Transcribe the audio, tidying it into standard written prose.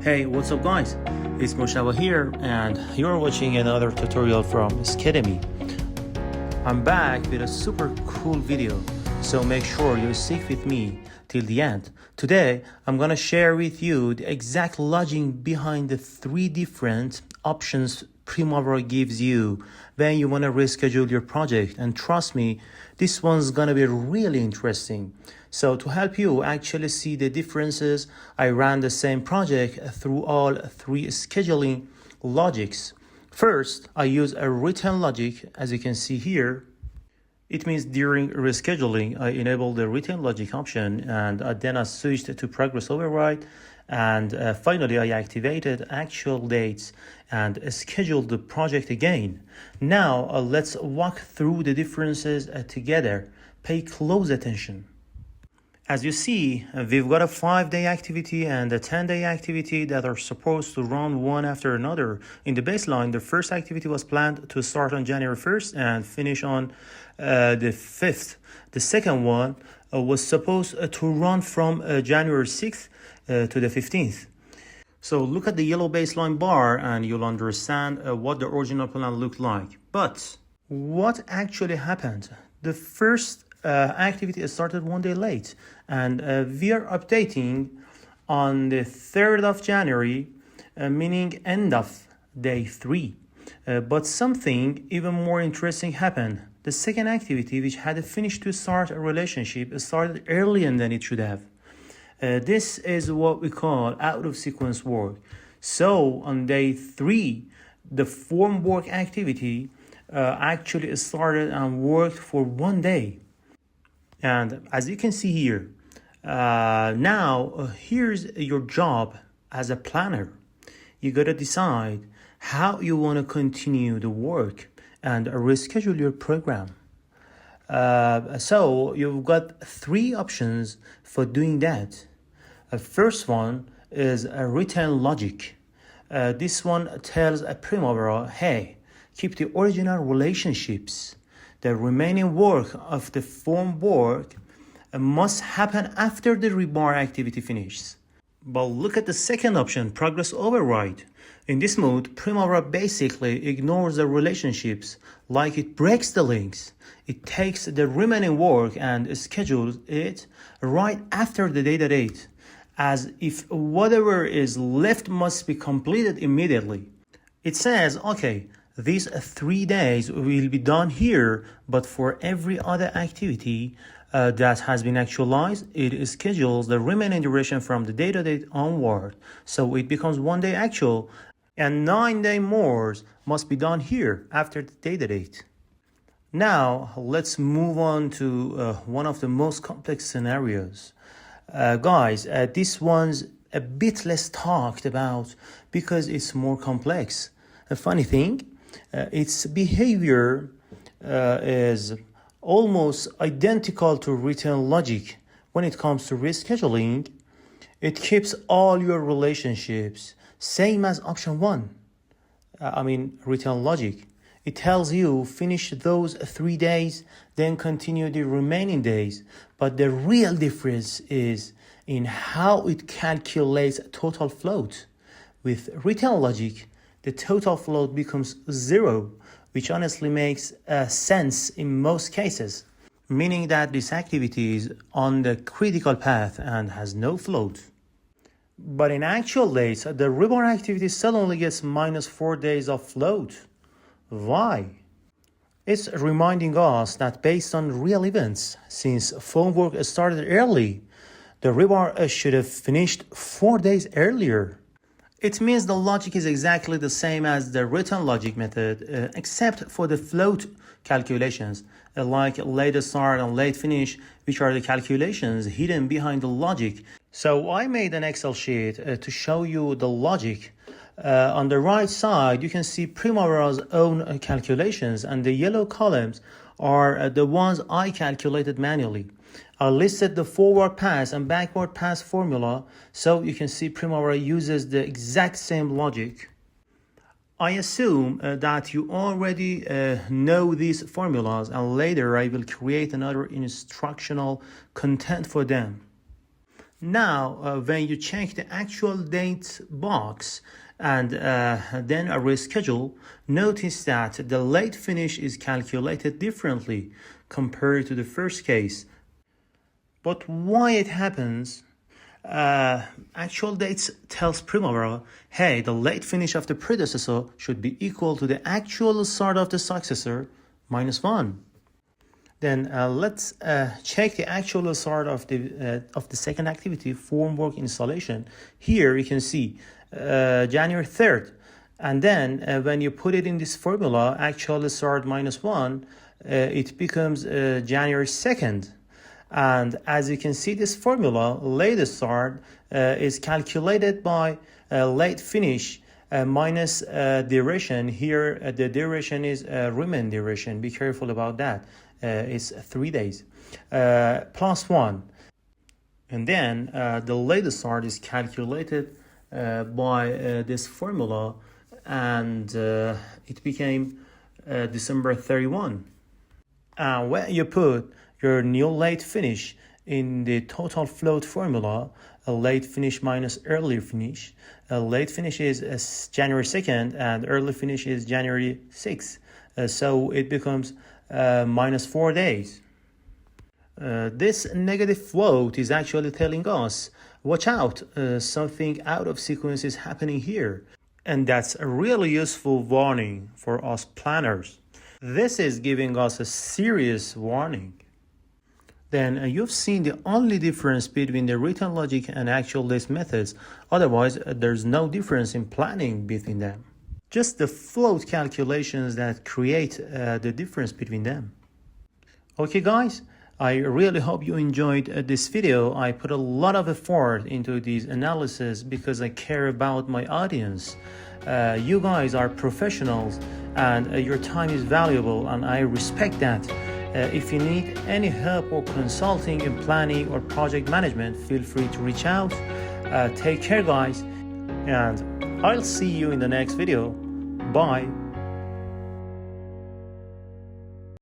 Hey, what's up guys? It's Moshaba here and you're watching another tutorial from Schedemy. I'm back with a super cool video, so make sure you stick with me till the end. Today, I'm gonna share with you the exact logic behind the three different options Primavera gives you when you wanna reschedule your project, and trust me, this one's gonna be really interesting. So to help you actually see the differences, I ran the same project through all three scheduling logics. First, I use a written logic, as you can see here. It means during rescheduling, I enable the written logic option, and then I switched to progress override, and finally I activated actual dates and scheduled the project again. Now let's walk through the differences together. Pay close attention. As you see, we've got a 5-day activity and a 10-day activity that are supposed to run one after another. In the baseline, the first activity was planned to start on January 1st and finish on the 5th. The second one was supposed to run from January 6th to the 15th. So look at the yellow baseline bar and you'll understand what the original plan looked like. But what actually happened? The first activity started one day late, and we are updating on the 3rd of January, meaning end of day 3. But something even more interesting happened. The second activity, which had finished to start a relationship, started earlier than it should have. This is what we call out of sequence work. So on day 3, the form work activity actually started and worked for one day. And as you can see here, now here's your job as a planner. You gotta decide how you want to continue the work and reschedule your program. So you've got 3 options for doing that. First one is a written logic. This one tells a Primavera, hey, keep the original relationships. The remaining work of the form work must happen after the rebar activity finishes. But look at the second option, progress override. In this mode, Primavera basically ignores the relationships, like it breaks the links. It takes the remaining work and schedules it right after the data date, as if whatever is left must be completed immediately. It says, okay, these 3 days will be done here, but for every other activity that has been actualized, it schedules the remaining duration from the data date onward. So it becomes 1 day actual, and 9 day more must be done here after the data date. Now, let's move on to one of the most complex scenarios. Guys, this one's a bit less talked about because it's more complex. A funny thing, its behavior is almost identical to written logic. When it comes to rescheduling, it keeps all your relationships, same as option 1. Written logic. It tells you finish those 3 days, then continue the remaining days. But the real difference is in how it calculates total float. With written logic, the total float becomes 0, which honestly makes sense in most cases, meaning that this activity is on the critical path and has no float. But in actual days, the rebar activity suddenly gets minus 4 days of float. Why? It's reminding us that based on real events, since phone work started early, the rebar should have finished 4 days earlier. It means the logic is exactly the same as the written logic method, except for the float calculations, like late start and late finish, which are the calculations hidden behind the logic. So I made an Excel sheet to show you the logic. On the right side, you can see Primavera's own calculations, and the yellow columns are the ones I calculated manually. I listed the forward pass and backward pass formula, so you can see Primavera uses the exact same logic. I assume that you already know these formulas, and later I will create another instructional content for them. Now, when you check the actual date box and then a reschedule, notice that the late finish is calculated differently compared to the first case. But why it happens? Actual dates tells Primavera, hey, the late finish of the predecessor should be equal to the actual start of the successor minus 1. Then let's check the actual start of the second activity, formwork installation. Here you can see January 3rd. And then when you put it in this formula, actual start minus 1, it becomes January 2nd. And as you can see, this formula, late start, is calculated by late finish minus duration. Here, the duration is Riemann duration. Be careful about that. It's 3 days. Plus 1. And then the late start is calculated by this formula, and it became December 31. When you put your new late finish in the total float formula, a late finish minus early finish. A late finish is January 2nd and early finish is January 6th. So it becomes minus 4 days. This negative float is actually telling us, watch out, something out of sequence is happening here. And that's a really useful warning for us planners. This is giving us a serious warning. Then you've seen the only difference between the written logic and actual dates methods. Otherwise, there's no difference in planning between them. Just the float calculations that create the difference between them. Okay guys, I really hope you enjoyed this video. I put a lot of effort into these analysis because I care about my audience. You guys are professionals and your time is valuable, and I respect that. If you need any help or consulting in planning or project management, feel free to reach out. Take care guys, and I'll see you in the next video. Bye.